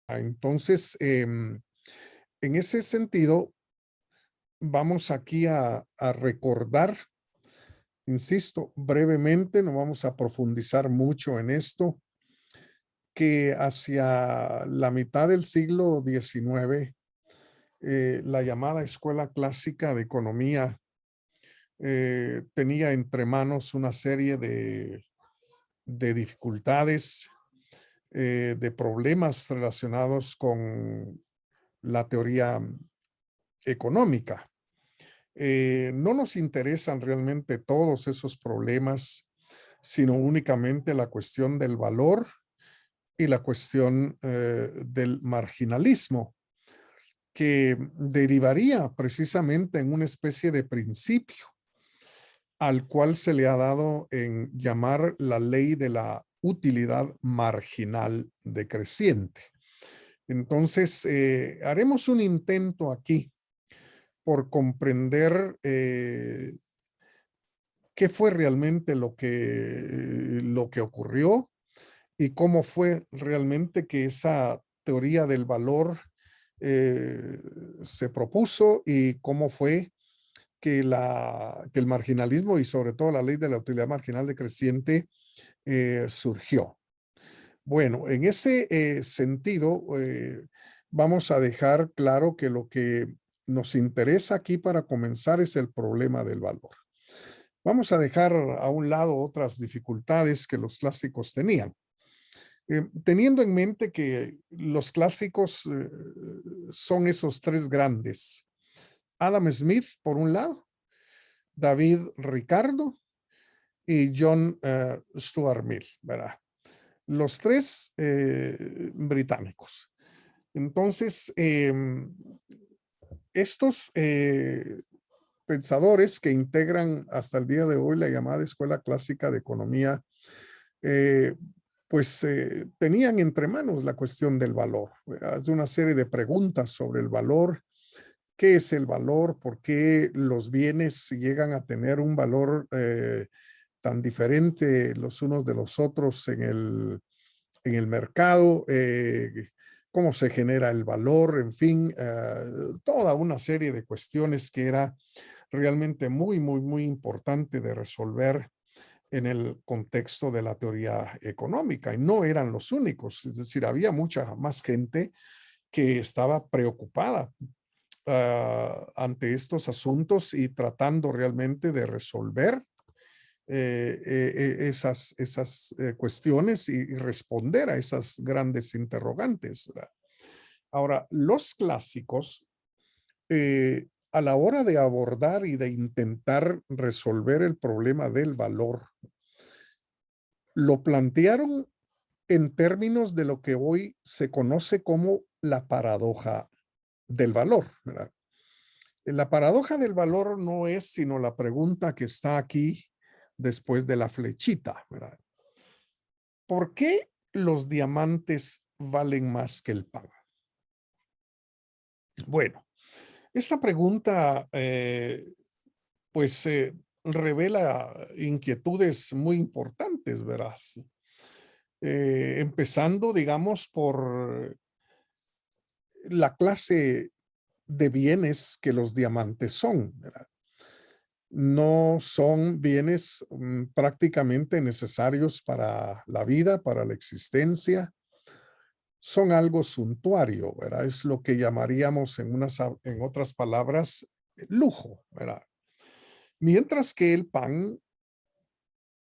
Entonces, en ese sentido, vamos aquí a recordar, insisto, brevemente, no vamos a profundizar mucho en esto, que hacia la mitad del siglo XIX, la llamada Escuela Clásica de Economía tenía entre manos una serie de dificultades, de problemas relacionados con la teoría económica. No nos interesan realmente todos esos problemas, sino únicamente la cuestión del valor y la cuestión del marginalismo, que derivaría precisamente en una especie de principio al cual se le ha dado en llamar la ley de la utilidad marginal decreciente. Entonces, haremos un intento aquí por comprender qué fue realmente lo que ocurrió y cómo fue realmente que esa teoría del valor eh, se propuso y cómo fue que el marginalismo y sobre todo la ley de la utilidad marginal decreciente surgió. Bueno, en ese sentido, vamos a dejar claro que lo que nos interesa aquí para comenzar es el problema del valor. Vamos a dejar a un lado otras dificultades que los clásicos tenían. Teniendo en mente que los clásicos son esos tres grandes, Adam Smith por un lado, David Ricardo y John Stuart Mill, ¿verdad? Los tres británicos. Entonces, estos pensadores que integran hasta el día de hoy la llamada Escuela Clásica de Economía, eh, pues tenían entre manos la cuestión del valor. Hay una serie de preguntas sobre el valor. ¿Qué es el valor? ¿Por qué los bienes llegan a tener un valor tan diferente los unos de los otros en el mercado? ¿Cómo se genera el valor? En fin, toda una serie de cuestiones que era realmente muy importante de resolver en el contexto de la teoría económica. Y no eran los únicos, es decir, había mucha más gente que estaba preocupada ante estos asuntos y tratando realmente de resolver esas cuestiones y responder a esas grandes interrogantes, ¿verdad? Ahora, los clásicos, a la hora de abordar y de intentar resolver el problema del valor, lo plantearon en términos de lo que hoy se conoce como la paradoja del valor, ¿verdad? La paradoja del valor no es sino la pregunta que está aquí después de la flechita, ¿verdad? ¿Por qué los diamantes valen más que el pan? Bueno, esta pregunta pues revela inquietudes muy importantes, verás. Empezando, digamos, por la clase de bienes que los diamantes son, ¿verdad? No son bienes prácticamente necesarios para la vida, para la existencia. Son algo suntuario, ¿verdad? Es lo que llamaríamos en otras palabras, lujo, ¿verdad? Mientras que el pan,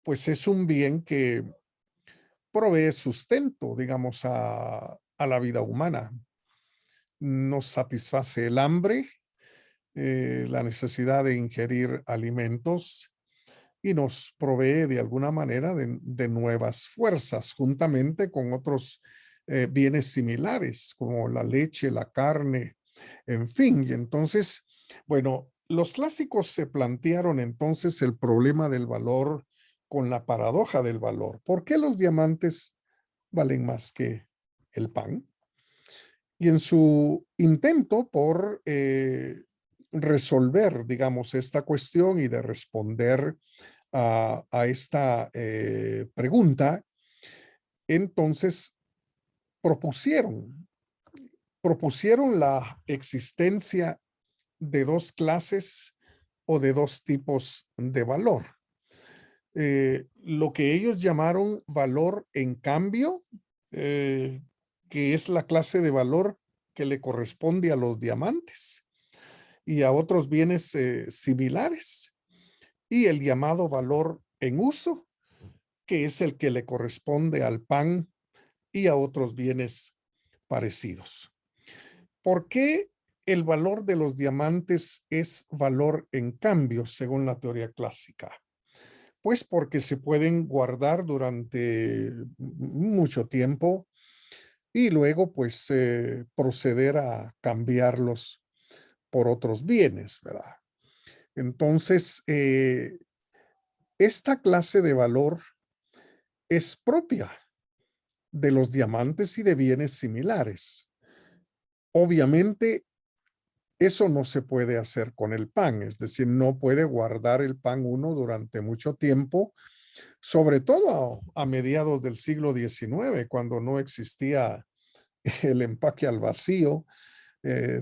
pues es un bien que provee sustento, digamos, a la vida humana. Nos satisface el hambre, la necesidad de ingerir alimentos y nos provee de alguna manera de nuevas fuerzas, juntamente con otros bienes similares, como la leche, la carne, en fin. Y entonces, bueno, los clásicos se plantearon entonces el problema del valor con la paradoja del valor. ¿Por qué los diamantes valen más que el pan? Y en su intento por resolver, digamos, esta cuestión y de responder a esta pregunta, entonces propusieron propusieron la existencia de dos clases o de dos tipos de valor. Lo que ellos llamaron valor en cambio, que es la clase de valor que le corresponde a los diamantes y a otros bienes similares, y el llamado valor en uso, que es el que le corresponde al pan y a otros bienes parecidos. ¿Por qué el valor de los diamantes es valor en cambio, según la teoría clásica? Pues porque se pueden guardar durante mucho tiempo y luego pues proceder a cambiarlos por otros bienes, ¿verdad? Entonces, esta clase de valor es propia de los diamantes y de bienes similares. Obviamente, eso no se puede hacer con el pan, es decir, no puede guardar el pan uno durante mucho tiempo, sobre todo a mediados del siglo XIX, cuando no existía el empaque al vacío,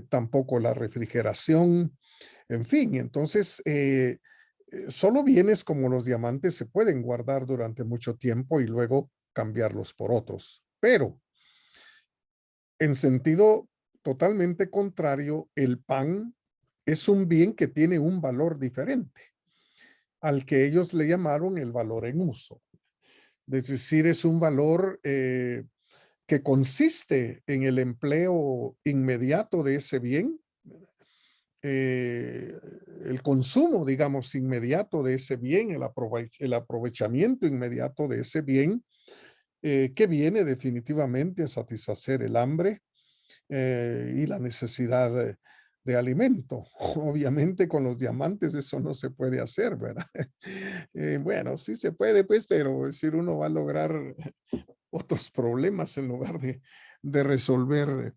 tampoco la refrigeración, en fin, entonces solo bienes como los diamantes se pueden guardar durante mucho tiempo y luego cambiarlos por otros. Pero en sentido totalmente contrario, el pan es un bien que tiene un valor diferente al que ellos le llamaron el valor en uso. Es decir, es un valor que consiste en el empleo inmediato de ese bien, eh, el consumo, digamos, inmediato de ese bien, el aprovechamiento inmediato de ese bien, que viene definitivamente a satisfacer el hambre y la necesidad de alimento. Obviamente con los diamantes eso no se puede hacer, ¿verdad? Bueno, sí se puede, pues, pero es decir, uno va a lograr otros problemas en lugar de resolver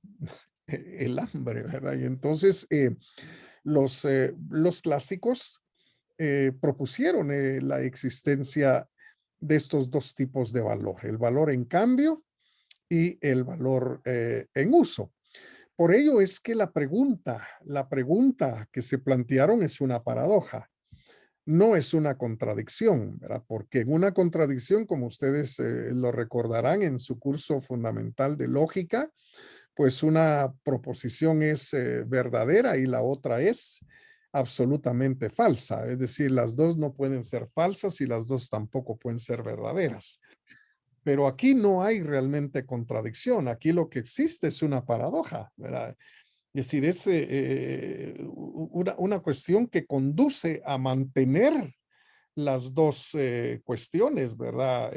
el hambre, ¿verdad? Y entonces los clásicos propusieron la existencia de estos dos tipos de valor, el valor en cambio y el valor en uso. Por ello es que la pregunta que se plantearon es una paradoja, no es una contradicción, ¿verdad? Porque en una contradicción, como ustedes lo recordarán en su curso fundamental de lógica, pues una proposición es verdadera y la otra es absolutamente falsa. Es decir, las dos no pueden ser falsas y las dos tampoco pueden ser verdaderas. Pero aquí no hay realmente contradicción. Aquí lo que existe es una paradoja, ¿verdad? Es decir, es una cuestión que conduce a mantener las dos cuestiones, ¿verdad?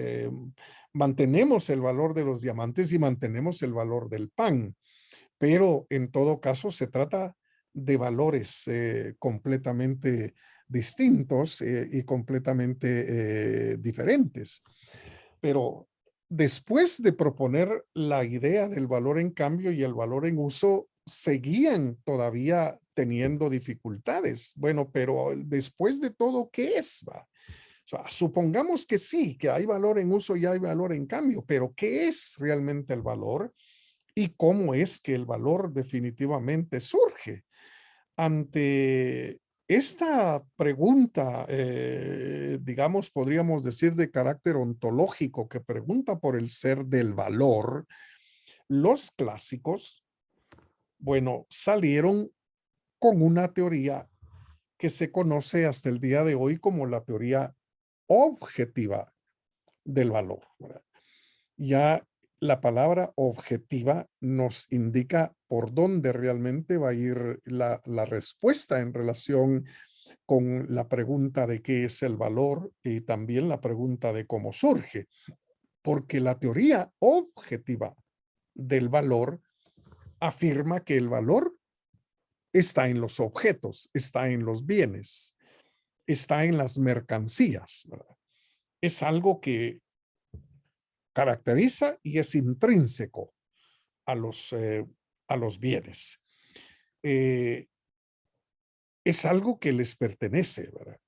Mantenemos el valor de los diamantes y mantenemos el valor del pan, pero en todo caso se trata de valores completamente distintos y completamente diferentes. Pero después de proponer la idea del valor en cambio y el valor en uso, seguían todavía teniendo dificultades. Bueno, pero después de todo, ¿qué es? ¿Va? O sea, supongamos que sí, que hay valor en uso y hay valor en cambio, pero ¿qué es realmente el valor? ¿Y cómo es que el valor definitivamente surge? Ante esta pregunta, digamos, podríamos decir de carácter ontológico, que pregunta por el ser del valor, los clásicos, bueno, salieron con una teoría que se conoce hasta el día de hoy como la teoría objetiva del valor, ¿verdad? Ya la palabra objetiva nos indica por dónde realmente va a ir la respuesta en relación con la pregunta de qué es el valor y también la pregunta de cómo surge, porque la teoría objetiva del valor afirma que el valor está en los objetos, está en los bienes, está en las mercancías, ¿verdad? Es algo que caracteriza y es intrínseco a los bienes. Eh, es algo que les pertenece, ¿verdad?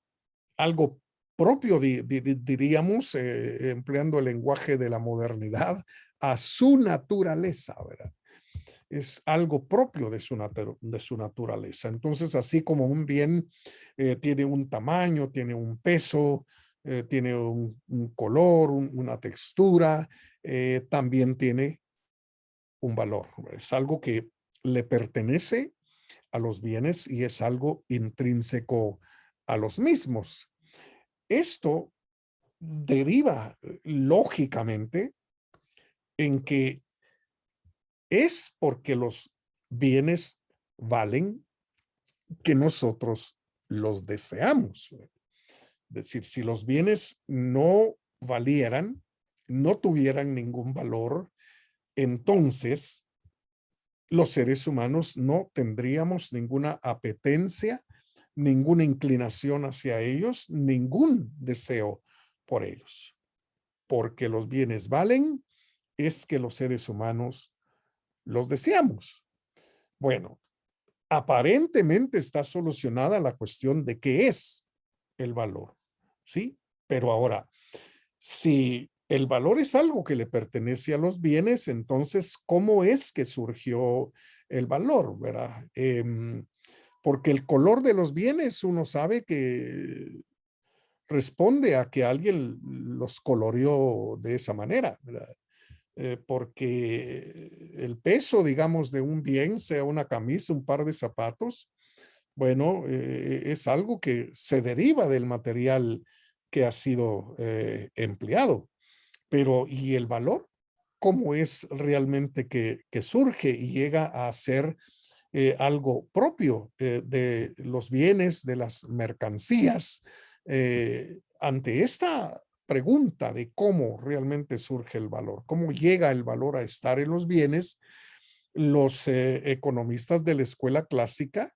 Algo propio, diríamos, empleando el lenguaje de la modernidad, a su naturaleza, ¿verdad? es algo propio de su naturaleza. Entonces, así como un bien tiene un tamaño, tiene un peso, tiene un color, una textura, también tiene un valor. Es algo que le pertenece a los bienes y es algo intrínseco a los mismos. Esto deriva lógicamente en que es porque los bienes valen que nosotros los deseamos. Es decir, si los bienes no valieran, no tuvieran ningún valor, entonces los seres humanos no tendríamos ninguna apetencia, ninguna inclinación hacia ellos, ningún deseo por ellos. Porque los bienes valen, es que los seres humanos los deseamos. Bueno, aparentemente está solucionada la cuestión de qué es el valor, ¿sí? Pero ahora, si el valor es algo que le pertenece a los bienes, entonces, ¿cómo es que surgió el valor, verdad? Porque el color de los bienes, uno sabe que responde a que alguien los coloreó de esa manera, ¿verdad? Porque el peso, digamos, de un bien, sea una camisa, un par de zapatos, bueno, es algo que se deriva del material que ha sido empleado. Pero, ¿y el valor? ¿Cómo es realmente que surge y llega a ser algo propio de los bienes, de las mercancías? Ante esta pregunta de cómo realmente surge el valor, cómo llega el valor a estar en los bienes, los economistas de la escuela clásica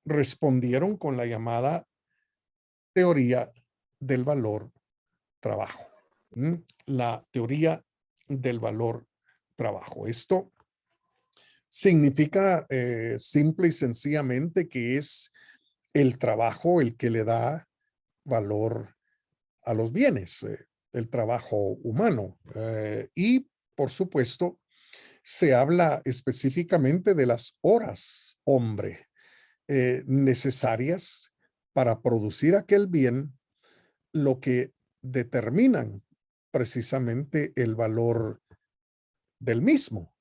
respondieron con la llamada teoría del valor trabajo. La teoría del valor trabajo. Esto significa simple y sencillamente que es el trabajo el que le da valor a los bienes, el trabajo humano. Y, por supuesto, se habla específicamente de las horas hombre necesarias para producir aquel bien, lo que determinan precisamente el valor del mismo.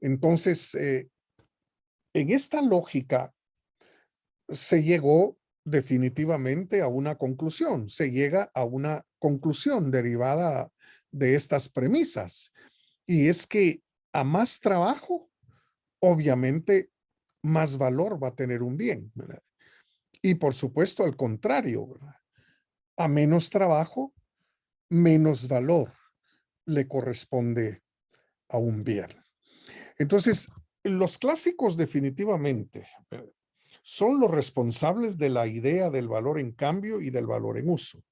Entonces, en esta lógica se llegó definitivamente a una conclusión, se llega a una conclusión derivada de estas premisas, y es que a más trabajo, obviamente, más valor va a tener un bien, ¿verdad? Y por supuesto, al contrario, ¿verdad? A menos trabajo, menos valor le corresponde a un bien. Entonces, los clásicos definitivamente son los responsables de la idea del valor en cambio y del valor en uso.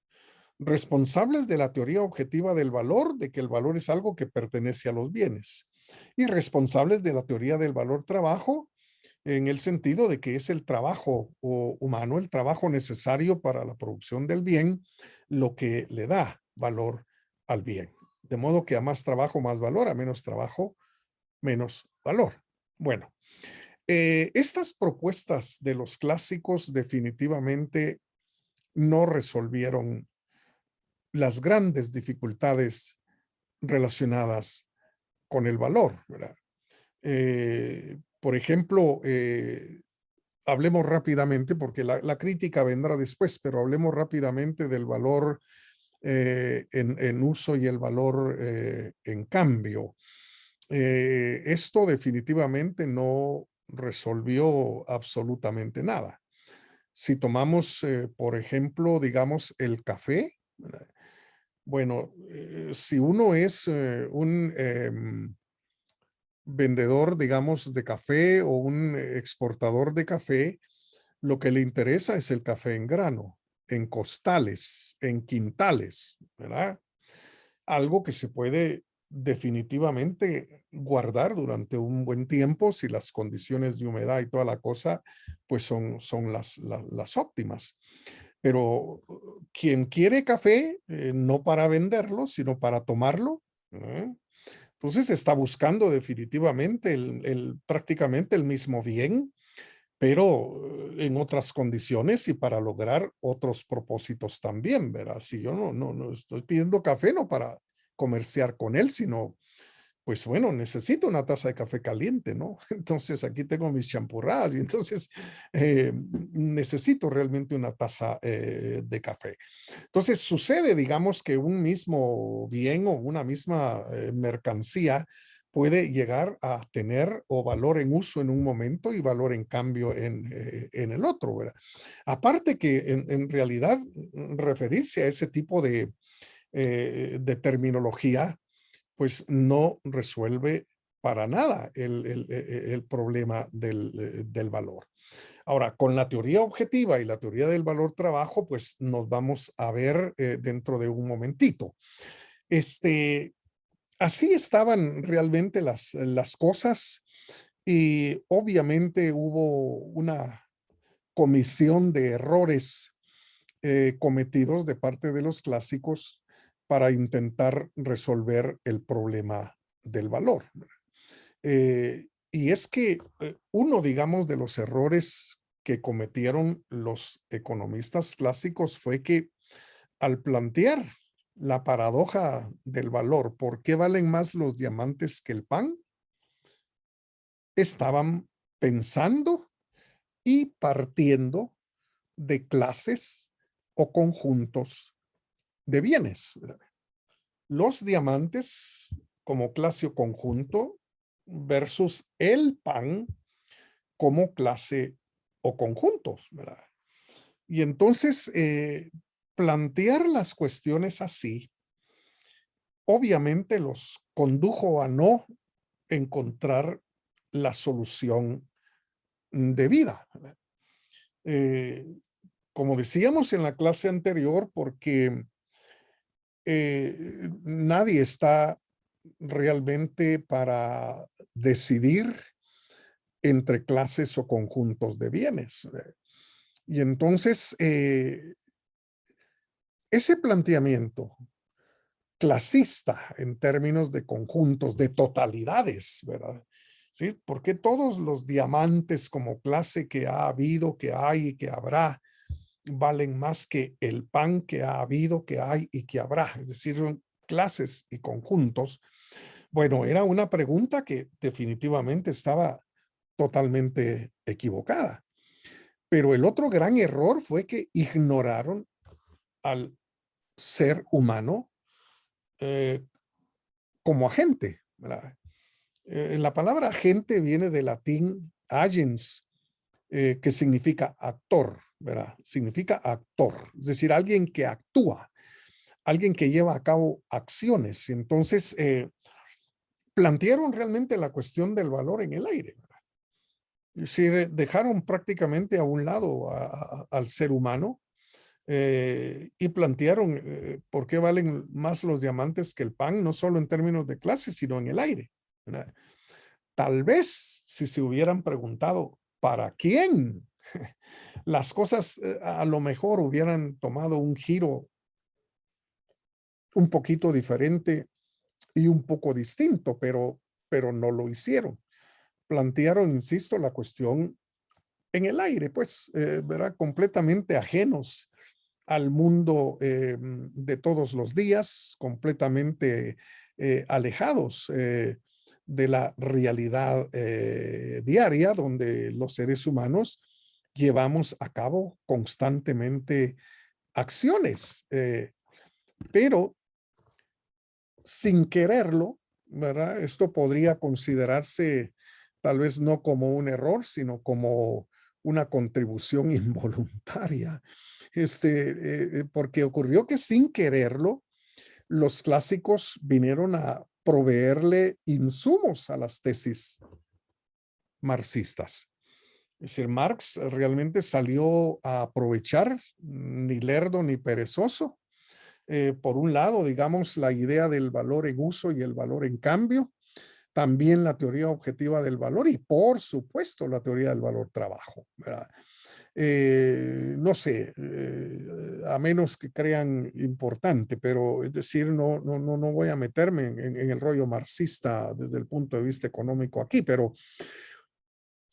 Responsables de la teoría objetiva del valor, de que el valor es algo que pertenece a los bienes. Y responsables de la teoría del valor trabajo, en el sentido de que es el trabajo humano, el trabajo necesario para la producción del bien, lo que le da valor al bien. De modo que a más trabajo, más valor, a menos trabajo, menos valor. Bueno, estas propuestas de los clásicos definitivamente no resolvieron las grandes dificultades relacionadas con el valor, ¿verdad? Por ejemplo, hablemos rápidamente, porque la crítica vendrá después, pero hablemos rápidamente del valor en uso y el valor en cambio. Esto definitivamente no resolvió absolutamente nada. Si tomamos, por ejemplo, digamos, el café, ¿verdad? Bueno, si uno es un vendedor, digamos, de café o un exportador de café, lo que le interesa es el café en grano, en costales, en quintales, ¿verdad? Algo que se puede definitivamente guardar durante un buen tiempo si las condiciones de humedad y toda la cosa pues son las óptimas. Pero quien quiere café, no para venderlo, sino para tomarlo, ¿eh? Entonces está buscando definitivamente prácticamente el mismo bien, pero en otras condiciones y para lograr otros propósitos también, ¿verdad? Si yo no estoy pidiendo café, no para comerciar con él, sino pues bueno, necesito una taza de café caliente, ¿no? Entonces aquí tengo mis champurradas y entonces necesito realmente una taza de café. Entonces sucede, digamos, que un mismo bien o una misma mercancía puede llegar a tener o valor en uso en un momento y valor en cambio en el otro, ¿verdad? Aparte que en realidad referirse a ese tipo de terminología pues no resuelve para nada el problema del valor. Ahora, con la teoría objetiva y la teoría del valor trabajo, pues nos vamos a ver dentro de un momentito. Así estaban realmente las cosas y obviamente hubo una comisión de errores cometidos de parte de los clásicos para intentar resolver el problema del valor. Y es que uno, digamos, de los errores que cometieron los economistas clásicos fue que al plantear la paradoja del valor, ¿por qué valen más los diamantes que el pan? Estaban pensando y partiendo de clases o conjuntos de bienes. Los diamantes como clase o conjunto versus el pan como clase o conjuntos, ¿verdad? Y entonces, plantear las cuestiones así, obviamente los condujo a no encontrar la solución debida. Eh, como decíamos en la clase anterior, porque nadie está realmente para decidir entre clases o conjuntos de bienes. Y entonces, ese planteamiento clasista en términos de conjuntos, de totalidades, ¿verdad? ¿Sí? Porque todos los diamantes como clase que ha habido, que hay y que habrá, valen más que el pan que ha habido, que hay y que habrá. Es decir, son clases y conjuntos. Bueno, era una pregunta que definitivamente estaba totalmente equivocada. Pero el otro gran error fue que ignoraron al ser humano eh, como agente, ¿verdad? La palabra agente viene del latín agens, que significa actor, ¿verdad? Significa actor, es decir, alguien que actúa, alguien que lleva a cabo acciones. Entonces, plantearon realmente la cuestión del valor en el aire, ¿verdad? Es decir, dejaron prácticamente a un lado al ser humano y plantearon por qué valen más los diamantes que el pan, no solo en términos de clase, sino en el aire, ¿verdad? Tal vez si se hubieran preguntado para quién, las cosas a lo mejor hubieran tomado un giro un poquito diferente y un poco distinto, pero no lo hicieron. Plantearon, insisto, la cuestión en el aire, pues, ¿verdad? Completamente ajenos al mundo de todos los días, completamente alejados de la realidad diaria donde los seres humanos llevamos a cabo constantemente acciones, pero sin quererlo, ¿verdad? Esto podría considerarse tal vez no como un error, sino como una contribución involuntaria. Porque ocurrió que sin quererlo, los clásicos vinieron a proveerle insumos a las tesis marxistas. Es decir, Marx realmente salió a aprovechar, ni lerdo ni perezoso, por un lado, digamos, la idea del valor en uso y el valor en cambio, también la teoría objetiva del valor y, por supuesto, la teoría del valor trabajo, ¿verdad? no sé, a menos que crean importante, pero es decir, no voy a meterme en el rollo marxista desde el punto de vista económico aquí, pero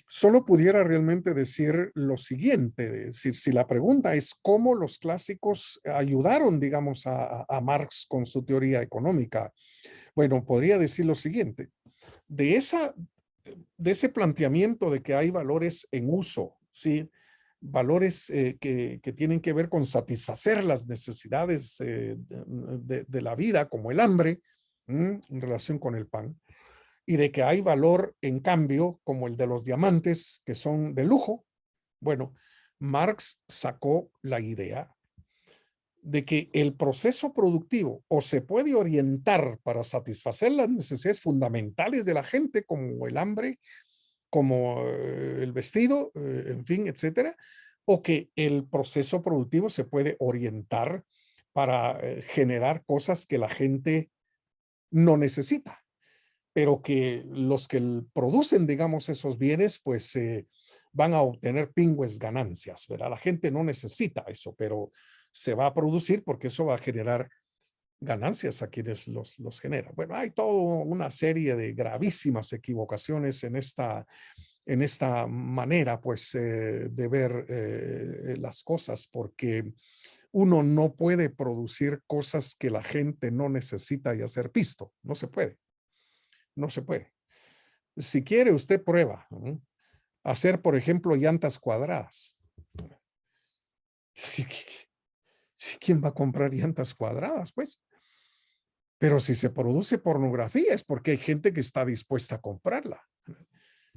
solo pudiera realmente decir lo siguiente, es decir, si la pregunta es cómo los clásicos ayudaron, digamos, a Marx con su teoría económica, bueno, podría decir lo siguiente, de, esa, de ese planteamiento de que hay valores en uso, ¿sí? Valores que tienen que ver con satisfacer las necesidades de la vida, como el hambre, en relación con el pan, y de que hay valor en cambio, como el de los diamantes, que son de lujo. Bueno, Marx sacó la idea de que el proceso productivo o se puede orientar para satisfacer las necesidades fundamentales de la gente, como el hambre, como el vestido, en fin, etcétera, o que el proceso productivo se puede orientar para generar cosas que la gente no necesita, pero que los que producen, digamos, esos bienes, pues van a obtener pingües ganancias, ¿verdad? La gente no necesita eso, pero se va a producir porque eso va a generar ganancias a quienes los generan. Bueno, hay toda una serie de gravísimas equivocaciones en esta manera, pues, de ver las cosas, porque uno no puede producir cosas que la gente no necesita y hacer pisto. No se puede, no se puede. Si quiere, usted prueba, ¿no? Hacer, por ejemplo, llantas cuadradas. Sí, ¿quién va a comprar llantas cuadradas? Pues, pero si se produce pornografía es porque hay gente que está dispuesta a comprarla.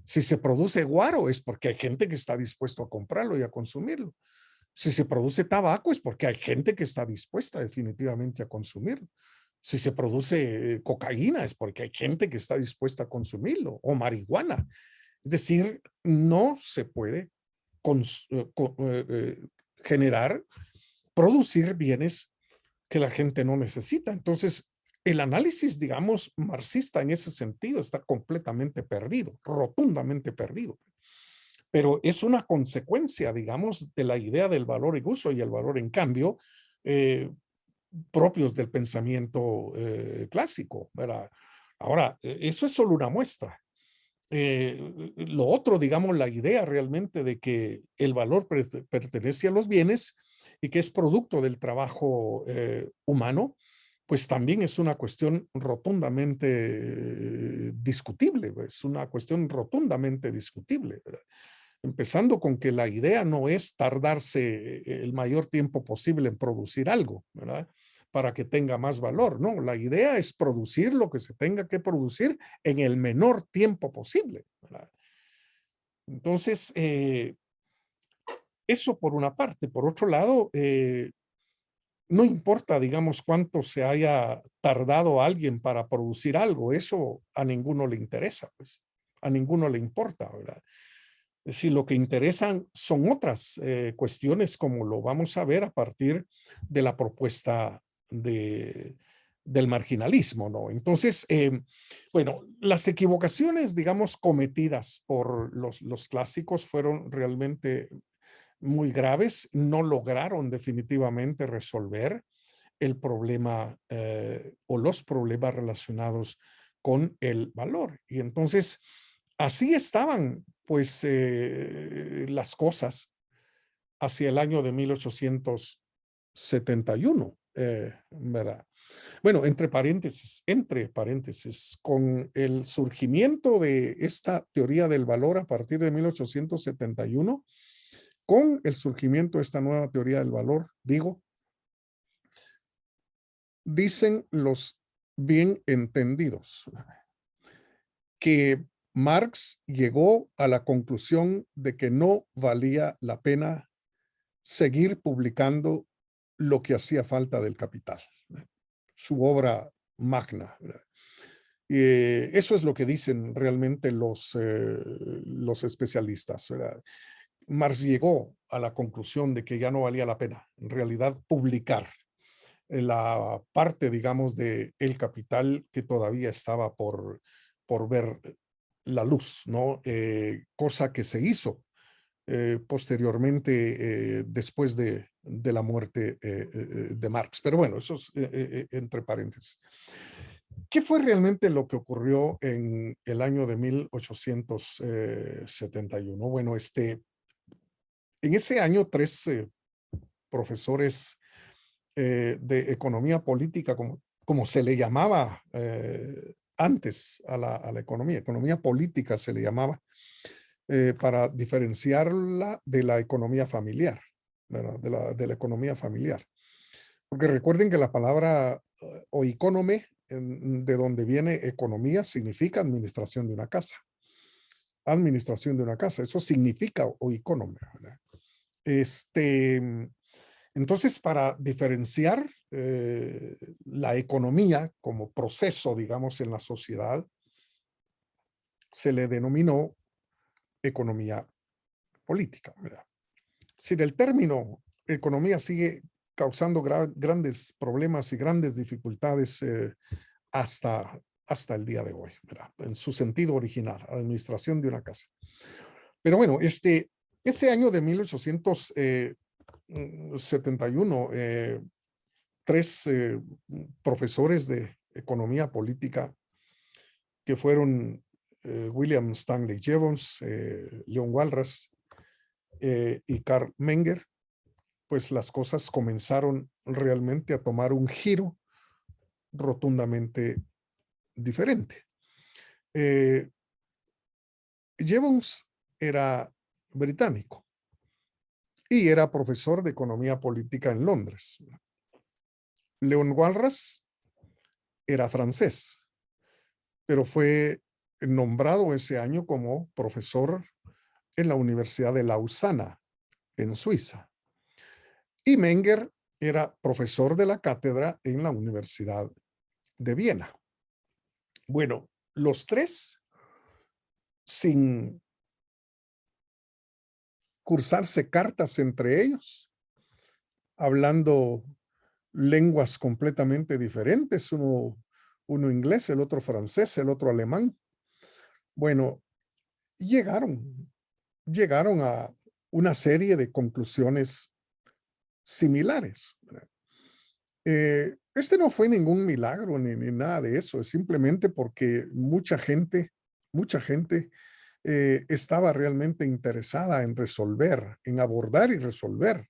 Si se produce guaro es porque hay gente que está dispuesto a comprarlo y a consumirlo. Si se produce tabaco es porque hay gente que está dispuesta definitivamente a consumirlo. Si se produce cocaína es porque hay gente que está dispuesta a consumirlo, o marihuana. Es decir, no se puede generar, producir bienes que la gente no necesita. Entonces, el análisis, digamos, marxista en ese sentido está completamente perdido, rotundamente perdido. Pero es una consecuencia, digamos, de la idea del valor en uso y el valor en cambio propios del pensamiento clásico, ¿verdad? Ahora, eso es solo una muestra. Lo otro, digamos, la idea realmente de que el valor pertenece a los bienes y que es producto del trabajo humano, pues también es una cuestión rotundamente discutible, es una cuestión rotundamente discutible, ¿verdad? Empezando con que la idea no es tardarse el mayor tiempo posible en producir algo, ¿verdad? Para que tenga más valor, no, la idea es producir lo que se tenga que producir en el menor tiempo posible, ¿verdad? Entonces, eso por una parte. Por otro lado, no importa, digamos, cuánto se haya tardado alguien para producir algo, eso a ninguno le interesa, pues, a ninguno le importa, ¿verdad? Es decir, lo que interesan son otras cuestiones, como lo vamos a ver a partir de la propuesta del marginalismo, ¿no? Entonces, bueno, las equivocaciones, digamos, cometidas por los clásicos fueron realmente muy graves, no lograron definitivamente resolver el problema o los problemas relacionados con el valor. Y entonces, así estaban, pues, las cosas hacia el año de 1871, ¿verdad? Bueno, entre paréntesis, con el surgimiento de esta teoría del valor a partir de 1871, con el surgimiento de esta nueva teoría del valor, digo, dicen los bien entendidos que Marx llegó a la conclusión de que no valía la pena seguir publicando lo que hacía falta del Capital, su obra magna. Eso es lo que dicen realmente los especialistas, ¿verdad? Marx llegó a la conclusión de que ya no valía la pena, en realidad, publicar la parte, digamos, de El Capital que todavía estaba por ver la luz, ¿no? Cosa que se hizo posteriormente, después de la muerte de Marx. Pero bueno, eso es entre paréntesis. ¿Qué fue realmente lo que ocurrió en el año de 1871? Bueno, en ese año, tres profesores de economía política, como se le llamaba antes a la economía política se le llamaba, para diferenciarla de la economía familiar, ¿verdad? De la economía familiar. Porque recuerden que la palabra oikónome, de donde viene economía, significa administración de una casa. Administración de una casa, eso significa oikónome, ¿verdad? Entonces, para diferenciar la economía como proceso, digamos, en la sociedad, se le denominó economía política, ¿verdad? Si el término economía sigue causando grandes problemas y grandes dificultades hasta el día de hoy, ¿verdad? En su sentido original, administración de una casa. Pero bueno, ese año de 1871, tres profesores de economía política que fueron William Stanley Jevons, Leon Walras y Carl Menger, pues las cosas comenzaron realmente a tomar un giro rotundamente diferente. Jevons era británico y era profesor de economía política en Londres. Leon Walras era francés, pero fue nombrado ese año como profesor en la Universidad de Lausana, en Suiza. Y Menger era profesor de la cátedra en la Universidad de Viena. Bueno, los tres, sin cursarse cartas entre ellos, hablando lenguas completamente diferentes, uno inglés, el otro francés, el otro alemán. Bueno, llegaron a una serie de conclusiones similares. Este no fue ningún milagro ni nada de eso, es simplemente porque mucha gente estaba realmente interesada en resolver, en abordar y resolver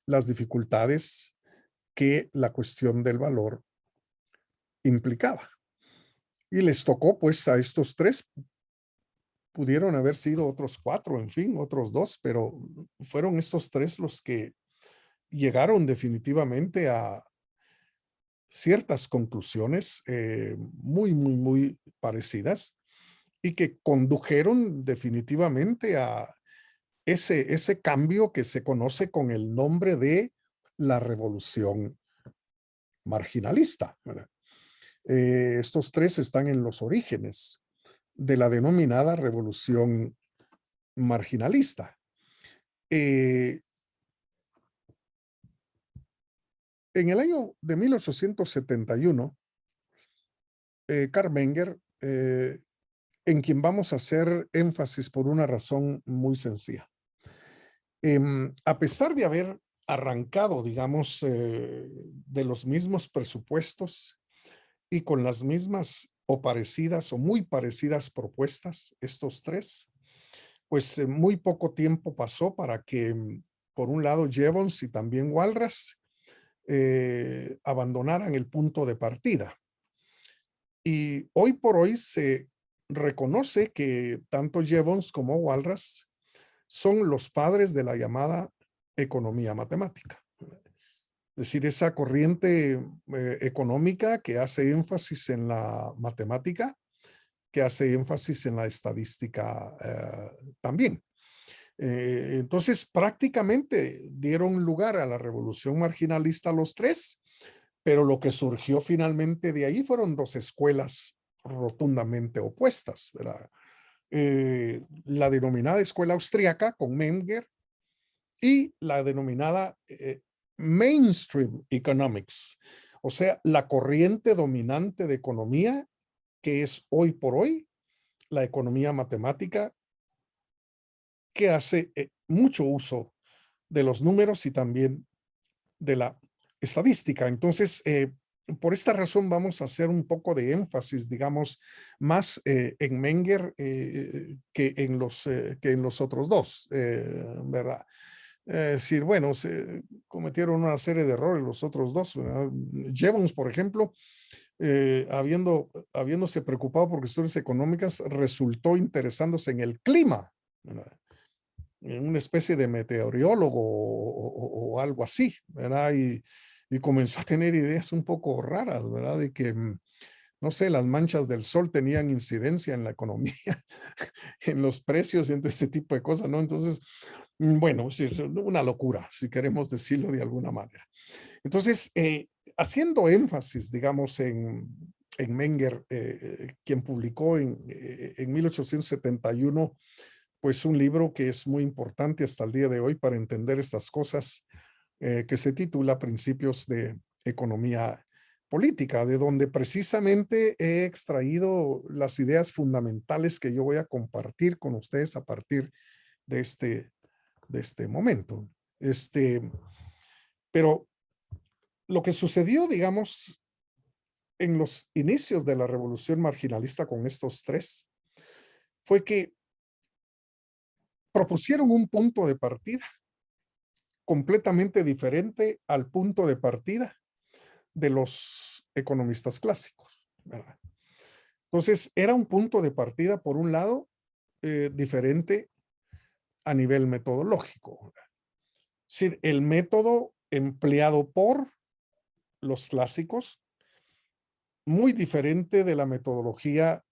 las dificultades que la cuestión del valor implicaba. Y les tocó pues a estos tres, pudieron haber sido otros cuatro, en fin, otros dos, pero fueron estos tres los que llegaron definitivamente a ciertas conclusiones muy parecidas y que condujeron definitivamente a ese cambio que se conoce con el nombre de la revolución marginalista, ¿verdad? Estos tres están en los orígenes de la denominada revolución marginalista. En el año de 1871, Karl Menger, en quien vamos a hacer énfasis por una razón muy sencilla. A pesar de haber arrancado, digamos, de los mismos presupuestos y con las mismas o parecidas o muy parecidas propuestas, estos tres, pues muy poco tiempo pasó para que, por un lado, Jevons y también Walras abandonaran el punto de partida. Y hoy por hoy se reconoce que tanto Jevons como Walras son los padres de la llamada economía matemática. Es decir, esa corriente económica que hace énfasis en la matemática, que hace énfasis en la estadística también. Entonces, prácticamente dieron lugar a la revolución marginalista los tres, pero lo que surgió finalmente de ahí fueron dos escuelas rotundamente opuestas, ¿verdad? La denominada escuela austríaca con Menger y la denominada mainstream economics, o sea, la corriente dominante de economía que es hoy por hoy la economía matemática que hace mucho uso de los números y también de la estadística. Entonces, por esta razón vamos a hacer un poco de énfasis, digamos, más en Menger que en los otros dos, ¿verdad? Es decir, bueno, se cometieron una serie de errores los otros dos, ¿verdad? Jevons, por ejemplo, habiéndose preocupado por cuestiones económicas, resultó interesándose en el clima, ¿verdad? En una especie de meteorólogo o algo así, ¿verdad? Y comenzó a tener ideas un poco raras, ¿verdad? De que, no sé, las manchas del sol tenían incidencia en la economía, en los precios y en todo ese tipo de cosas, ¿no? Entonces, bueno, sí, es una locura, si queremos decirlo de alguna manera. Entonces, haciendo énfasis, digamos, en Menger, quien publicó en 1871 pues un libro que es muy importante hasta el día de hoy para entender estas cosas, que se titula Principios de Economía Política, de donde precisamente he extraído las ideas fundamentales que yo voy a compartir con ustedes a partir de este momento. Pero lo que sucedió, digamos, en los inicios de la revolución marginalista con estos tres, fue que propusieron un punto de partida completamente diferente al punto de partida de los economistas clásicos, ¿verdad? Entonces, era un punto de partida, por un lado, diferente a nivel metodológico. Es decir, el método empleado por los clásicos, muy diferente de la metodología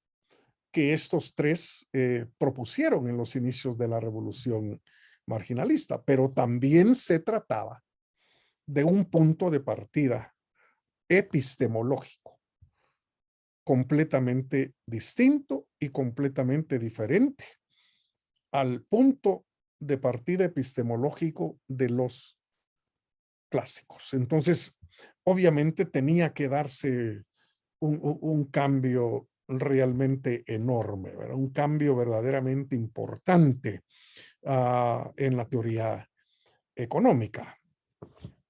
que estos tres propusieron en los inicios de la revolución marginalista, pero también se trataba de un punto de partida epistemológico completamente distinto y completamente diferente al punto de partida epistemológico de los clásicos. Entonces, obviamente tenía que darse un cambio realmente enorme, ¿verdad? Un cambio verdaderamente importante en la teoría económica.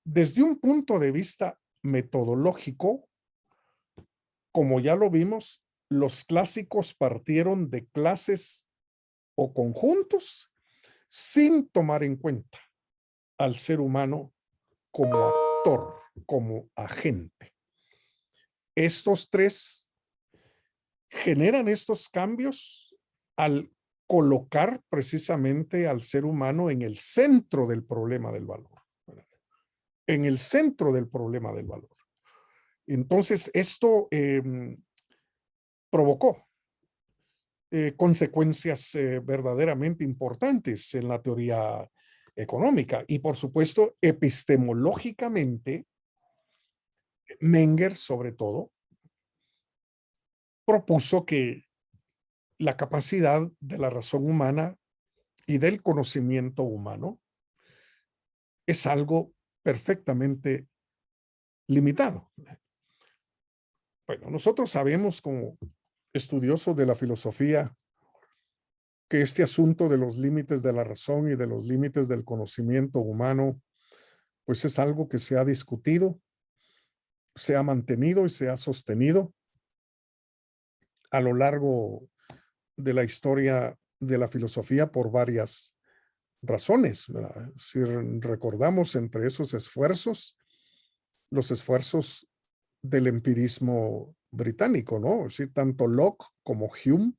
Desde un punto de vista metodológico, como ya lo vimos, los clásicos partieron de clases o conjuntos sin tomar en cuenta al ser humano como actor, como agente. Estos tres generan estos cambios al colocar precisamente al ser humano en el centro del problema del valor, en el centro del problema del valor. Entonces, esto provocó consecuencias verdaderamente importantes en la teoría económica y, por supuesto, epistemológicamente, Menger, sobre todo, propuso que la capacidad de la razón humana y del conocimiento humano es algo perfectamente limitado. Bueno, nosotros sabemos como estudiosos de la filosofía que este asunto de los límites de la razón y de los límites del conocimiento humano, pues es algo que se ha discutido, se ha mantenido y se ha sostenido a lo largo de la historia de la filosofía por varias razones, ¿verdad? Si recordamos entre esos esfuerzos, los esfuerzos del empirismo británico, ¿no? Es decir, tanto Locke como Hume,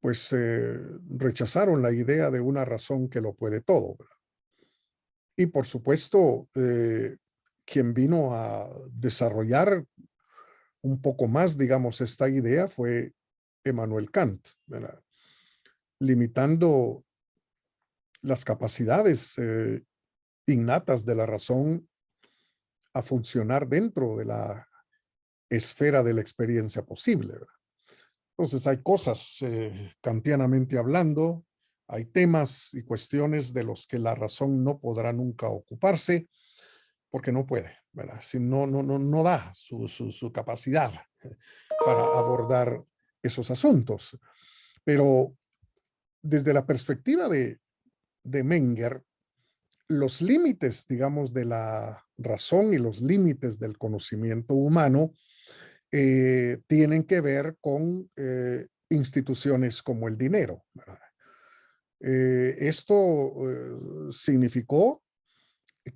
pues rechazaron la idea de una razón que lo puede todo, ¿verdad? Y por supuesto, quien vino a desarrollar un poco más, digamos, esta idea fue Emmanuel Kant, ¿verdad? Limitando las capacidades innatas de la razón a funcionar dentro de la esfera de la experiencia posible, ¿verdad? Entonces hay cosas, kantianamente hablando, hay temas y cuestiones de los que la razón no podrá nunca ocuparse porque no puede, ¿verdad? Si no da su capacidad para abordar esos asuntos. Pero desde la perspectiva de Menger, los límites, digamos, de la razón y los límites del conocimiento humano tienen que ver con instituciones como el dinero, ¿verdad? Esto significó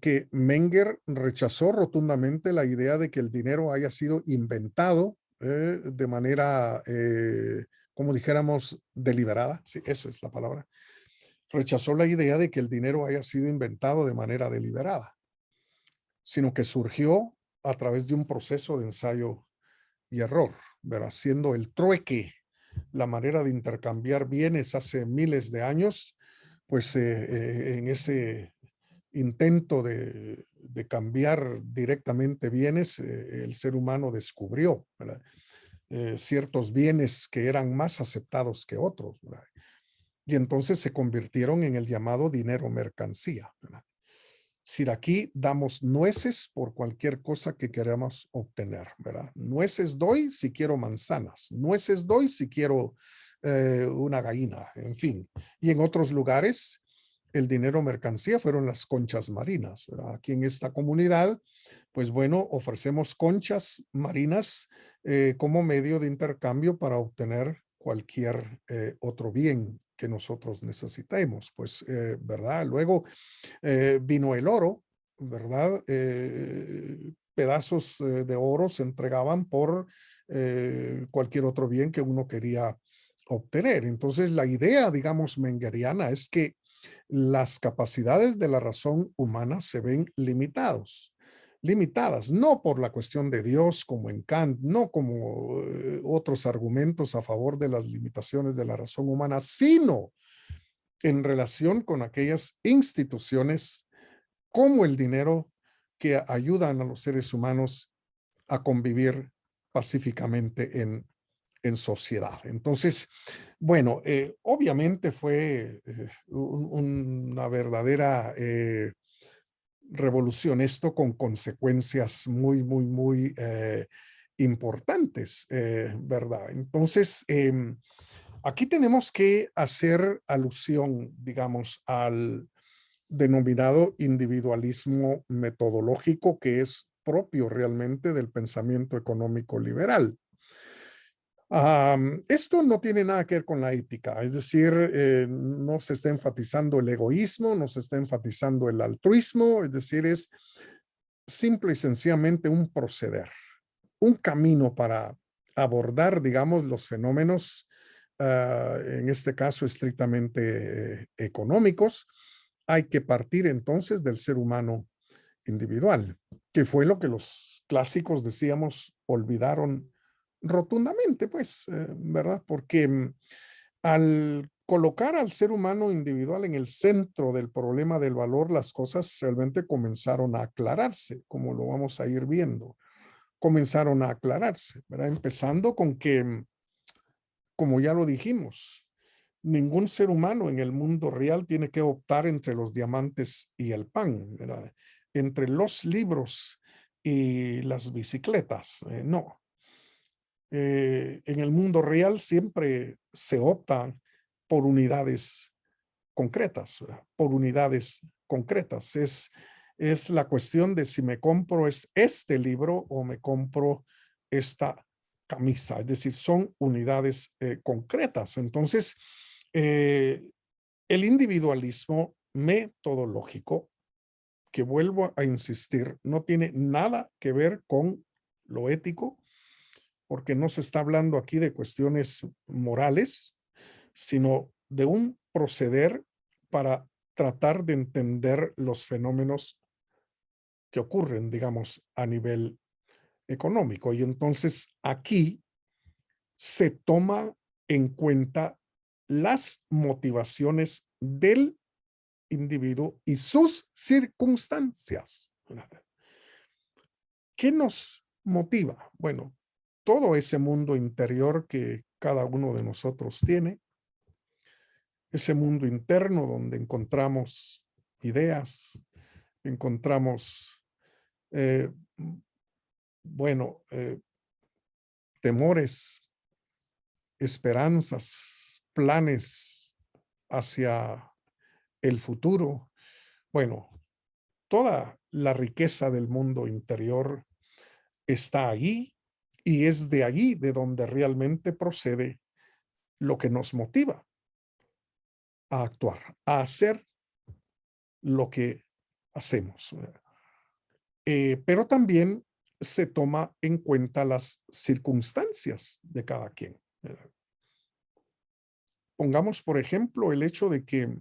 que Menger rechazó rotundamente la idea de que el dinero haya sido inventado de manera, como dijéramos, deliberada. Sí, eso es la palabra. Rechazó la idea de que el dinero haya sido inventado de manera deliberada, sino que surgió a través de un proceso de ensayo y error, ¿verdad? Siendo el trueque la manera de intercambiar bienes hace miles de años, pues en ese intento de cambiar directamente bienes, el ser humano descubrió, ¿verdad? Ciertos bienes que eran más aceptados que otros, ¿verdad? Y entonces se convirtieron en el llamado dinero mercancía, ¿verdad? Si aquí damos nueces por cualquier cosa que queramos obtener, ¿verdad? Nueces doy si quiero manzanas, nueces doy si quiero una gallina, en fin. Y en otros lugares, el dinero mercancía fueron las conchas marinas, ¿verdad? Aquí en esta comunidad, pues bueno, ofrecemos conchas marinas como medio de intercambio para obtener cualquier otro bien que nosotros necesitemos, pues, ¿verdad? Luego, vino el oro, ¿verdad? Pedazos de oro se entregaban por cualquier otro bien que uno quería obtener. Entonces, la idea, digamos, mengeriana es que las capacidades de la razón humana se ven limitadas, no por la cuestión de Dios como en Kant, no como otros argumentos a favor de las limitaciones de la razón humana, sino en relación con aquellas instituciones como el dinero que ayudan a los seres humanos a convivir pacíficamente en sociedad. Entonces, bueno, obviamente fue una verdadera revolución, esto con consecuencias muy, muy, muy importantes, ¿verdad? Entonces, aquí tenemos que hacer alusión, digamos, al denominado individualismo metodológico que es propio realmente del pensamiento económico liberal. Esto no tiene nada que ver con la ética, es decir, no se está enfatizando el egoísmo, no se está enfatizando el altruismo, es decir, es simple y sencillamente un proceder, un camino para abordar, digamos, los fenómenos, en este caso estrictamente económicos. Hay que partir entonces del ser humano individual, que fue lo que los clásicos, decíamos, olvidaron rotundamente, pues, ¿verdad? Porque al colocar al ser humano individual en el centro del problema del valor, las cosas realmente comenzaron a aclararse, como lo vamos a ir viendo. Comenzaron a aclararse, ¿verdad? Empezando con que, como ya lo dijimos, ningún ser humano en el mundo real tiene que optar entre los diamantes y el pan, ¿verdad? Entre los libros y las bicicletas, no. En el mundo real siempre se opta por unidades concretas, ¿verdad? Por unidades concretas. Es la cuestión de si me compro este libro o me compro esta camisa, es decir, son unidades concretas. Entonces, eh, el individualismo metodológico, que vuelvo a insistir, no tiene nada que ver con lo ético, porque no se está hablando aquí de cuestiones morales, sino de un proceder para tratar de entender los fenómenos que ocurren, digamos, a nivel económico. Y entonces aquí se toma en cuenta las motivaciones del individuo y sus circunstancias. ¿Qué nos motiva? Bueno, todo ese mundo interior que cada uno de nosotros tiene, ese mundo interno donde encontramos ideas, encontramos, eh, bueno, temores, esperanzas, planes, hacia el futuro. Bueno, toda la riqueza del mundo interior está allí y es de allí de donde realmente procede lo que nos motiva a actuar, a hacer lo que hacemos. Pero también se toma en cuenta las circunstancias de cada quien. Pongamos, por ejemplo, el hecho de que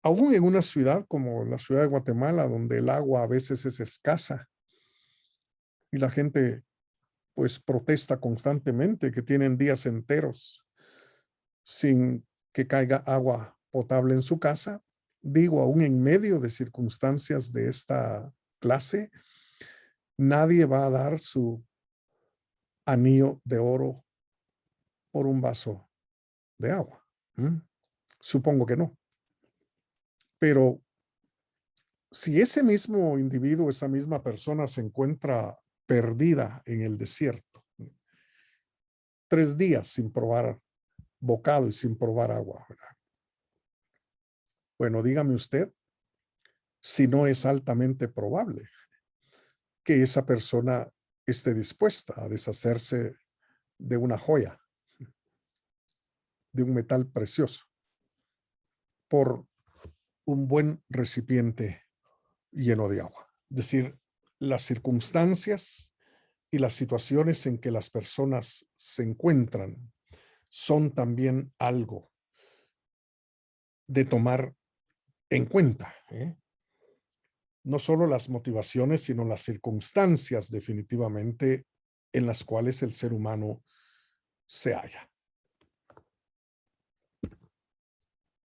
aún en una ciudad como la ciudad de Guatemala, donde el agua a veces es escasa y la gente pues protesta constantemente que tienen días enteros sin que caiga agua potable en su casa, digo, aún en medio de circunstancias de esta clase, nadie va a dar su anillo de oro por un vaso de agua. Supongo que no. Pero si ese mismo individuo, esa misma persona se encuentra perdida en el desierto, 3 días sin probar bocado y sin probar agua, ¿verdad? Bueno, dígame usted si no es altamente probable que esa persona esté dispuesta a deshacerse de una joya, de un metal precioso, por un buen recipiente lleno de agua. Es decir, las circunstancias y las situaciones en que las personas se encuentran son también algo de tomar en cuenta, ¿eh? No solo las motivaciones, sino las circunstancias definitivamente en las cuales el ser humano se halla.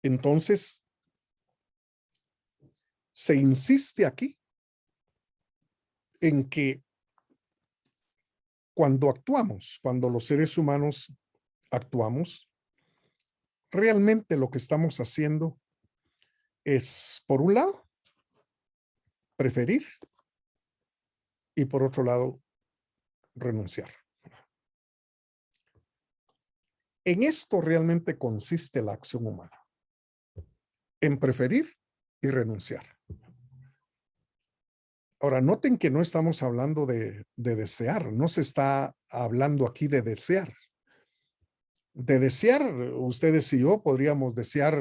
Entonces, se insiste aquí en que cuando actuamos, cuando los seres humanos actuamos, realmente lo que estamos haciendo es, por un lado, preferir y por otro lado, renunciar. En esto realmente consiste la acción humana, en preferir y renunciar. Ahora, noten que no estamos hablando de desear, no se está hablando aquí de desear. De desear, ustedes y yo podríamos desear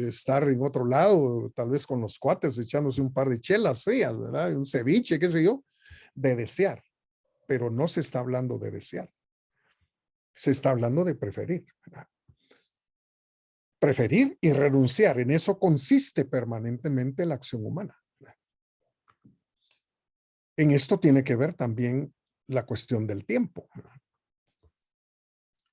estar en otro lado, tal vez con los cuates echándose un par de chelas frías, ¿verdad? Un ceviche, qué sé yo, de desear, pero no se está hablando de desear. Se está hablando de preferir, ¿verdad? Preferir y renunciar, en eso consiste permanentemente la acción humana. En esto tiene que ver también la cuestión del tiempo.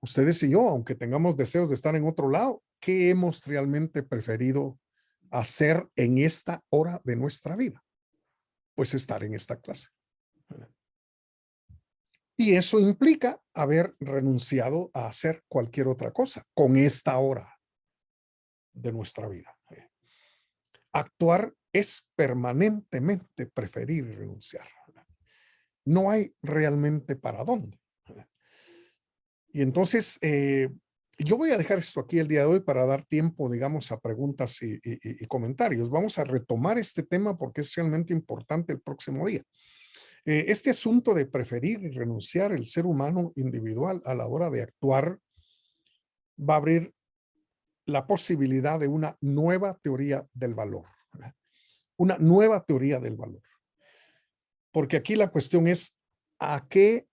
Ustedes y yo, aunque tengamos deseos de estar en otro lado, ¿qué hemos realmente preferido hacer en esta hora de nuestra vida? Pues estar en esta clase. Y eso implica haber renunciado a hacer cualquier otra cosa con esta hora de nuestra vida. Actuar es permanentemente preferir y renunciar. No hay realmente para dónde. Y entonces, yo voy a dejar esto aquí el día de hoy para dar tiempo, digamos, a preguntas y comentarios. Vamos a retomar este tema porque es realmente importante el próximo día. Este asunto de preferir y renunciar el ser humano individual a la hora de actuar va a abrir la posibilidad de una nueva teoría del valor. ¿Verdad? Una nueva teoría del valor. Porque aquí la cuestión es, ¿a qué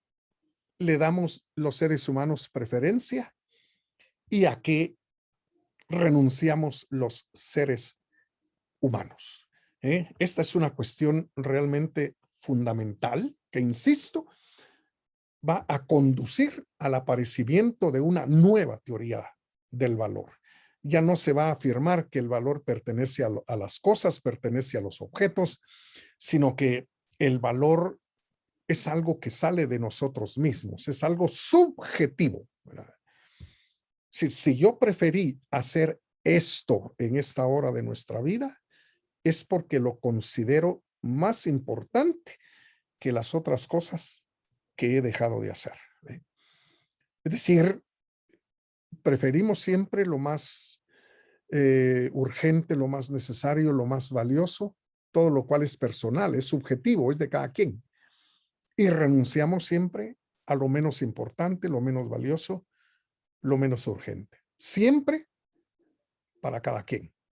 le damos los seres humanos preferencia y a qué renunciamos los seres humanos? Esta es una cuestión realmente fundamental que, insisto, va a conducir al aparecimiento de una nueva teoría del valor. Ya no se va a afirmar que el valor pertenece a las cosas, pertenece a los objetos, sino que el valor es algo que sale de nosotros mismos, es algo subjetivo, ¿verdad? Si yo preferí hacer esto en esta hora de nuestra vida, es porque lo considero más importante que las otras cosas que he dejado de hacer. Es decir, preferimos siempre lo más urgente, lo más necesario, lo más valioso, todo lo cual es personal, es subjetivo, es de cada quien. Y renunciamos siempre a lo menos importante, lo menos valioso, lo menos urgente. Siempre para cada quien.